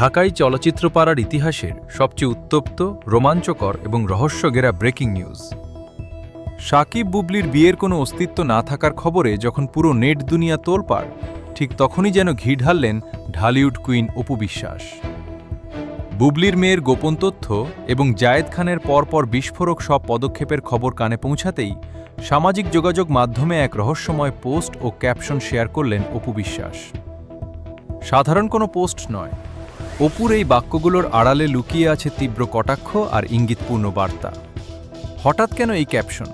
ঢাকাই চলচ্চিত্র পাড়ার ইতিহাসের সবচেয়ে উত্তপ্ত, রোমাঞ্চকর এবং রহস্যঘেরা ব্রেকিং নিউজ। শাকিব বুবলির বিয়ের কোনো অস্তিত্ব না থাকার খবরে যখন পুরো নেট দুনিয়া তোলপাড়, ঠিক তখনই যেন ঘি ঢাললেন ঢালিউড কুইন অপু বিশ্বাস। বুবলির মেয়ের গোপন তথ্য এবং জায়েদ খানের পরপর বিস্ফোরক সব পদক্ষেপের খবর কানে পৌঁছাতেই সামাজিক যোগাযোগ মাধ্যমে এক রহস্যময় পোস্ট ও ক্যাপশন শেয়ার করলেন অপু বিশ্বাস। সাধারণ কোনো পোস্ট নয়, অপুর এই বাক্যগুলোর আড়ালে লুকিয়ে আছে তীব্র কটাক্ষ আর ইঙ্গিতপূর্ণ বার্তা। হঠাৎ কেন এই ক্যাপশন?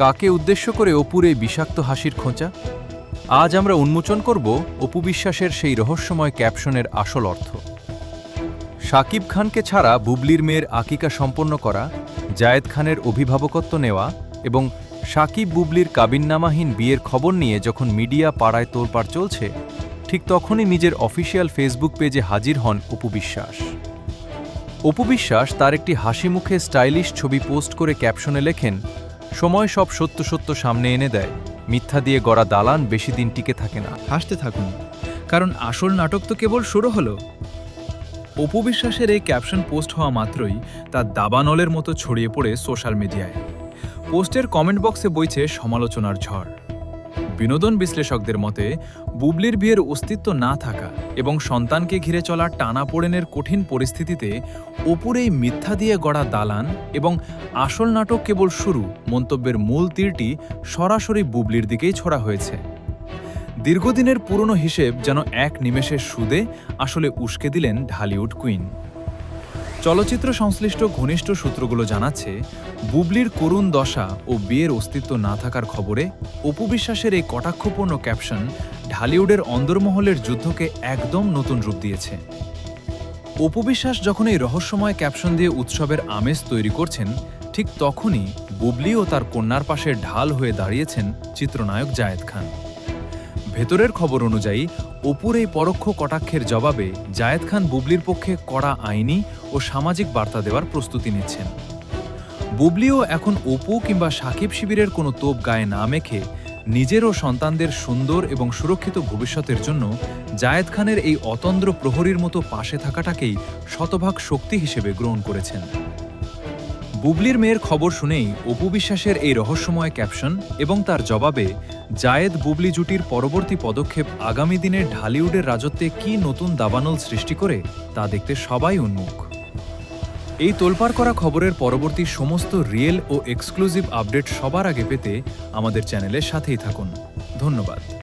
কাকে উদ্দেশ্য করে অপুর এই বিষাক্ত হাসির খোঁচা? আজ আমরা উন্মোচন করব অপু বিশ্বাসের সেই রহস্যময় ক্যাপশনের আসল অর্থ। শাকিব খানকে ছাড়া বুবলির মেয়ের আকিকা সম্পন্ন করা, জায়েদ খানের অভিভাবকত্ব নেওয়া এবং শাকিব বুবলির কাবিননামাহীন বিয়ের খবর নিয়ে যখন মিডিয়া পাড়ায় তোলপাড় চলছে, ঠিক তখনই নিজের অফিসিয়াল ফেসবুক পেজে হাজির হন অপু বিশ্বাস। অপু বিশ্বাস তার একটি হাসি মুখে স্টাইলিশ ছবি পোস্ট করে ক্যাপশনে লেখেন, সময় সব সত্য সত্য সামনে এনে দেয়, মিথ্যা দিয়ে গড়া দালান বেশি দিন টিকে থাকে না। হাসতে থাকুন, কারণ আসল নাটক তো কেবল শুরু হলো। অপু বিশ্বাসের এই ক্যাপশন পোস্ট হওয়া মাত্রই তা দাবানলের মতো ছড়িয়ে পড়ে সোশ্যাল মিডিয়ায়। পোস্টের কমেন্ট বক্সে বইছে সমালোচনার ঝড়। বিনোদন বিশ্লেষকদের মতে, বুবলির বিয়ের অস্তিত্ব না থাকা এবং সন্তানকে ঘিরে চলা টানাপোড়েনের কঠিন পরিস্থিতিতে অপুর এই মিথ্যা দিয়ে গড়া দালান এবং আসল নাটক কেবল শুরু মন্তব্যের মূল তীরটি সরাসরি বুবলির দিকেই ছোড়া হয়েছে। দীর্ঘদিনের পুরনো হিসেব যেন এক নিমেষের সুদে আসলে উস্কে দিলেন ঢালিউড কুইন। চলচ্চিত্র সংশ্লিষ্ট ঘনিষ্ঠ সূত্রগুলো জানাচ্ছে, বুবলির করুণ দশা ও বিয়ের অস্তিত্ব না থাকার খবরে অপু বিশ্বাসের এই কটাক্ষপূর্ণ ক্যাপশন ঢালিউডের অন্দরমহলের যুদ্ধকে একদম নতুন রূপ দিয়েছে। অপু বিশ্বাস যখন এই রহস্যময় ক্যাপশন দিয়ে উৎসবের আমেজ তৈরি করছেন, ঠিক তখনই বুবলি ও তার কন্যার পাশে ঢাল হয়ে দাঁড়িয়েছেন চিত্রনায়ক জায়েদ খান। ভেতরের খবর অনুযায়ী অপুর এই পরোক্ষ কটাক্ষের জবাবে জায়েদ খান বুবলির পক্ষে কড়া আইনি ও সামাজিক বার্তা দেওয়ার প্রস্তুতি নিচ্ছেন। বুবলিও এখন অপু কিংবা শাকিব শিবিরের কোনো তোপ গায়ে না মেখে নিজের ও সন্তানদের সুন্দর এবং সুরক্ষিত ভবিষ্যতের জন্য জায়েদ খানের এই অতন্দ্র প্রহরীর মতো পাশে থাকাটাকেই শতভাগ শক্তি হিসেবে গ্রহণ করেছেন। বুবলির মেয়ের খবর শুনেই অপু বিশ্বাসের এই রহস্যময় ক্যাপশন এবং তার জবাবে জায়েদ বুবলি জুটির পরবর্তী পদক্ষেপ আগামী দিনের ঢালিউডের রাজত্বে কী নতুন দাবানল সৃষ্টি করে তা দেখতে সবাই উন্মুখ। এই তোলপাড় করা খবরের পরবর্তী সমস্ত রিয়েল ও এক্সক্লুসিভ আপডেট সবার আগে পেতে আমাদের চ্যানেলের সাথেই থাকুন। ধন্যবাদ।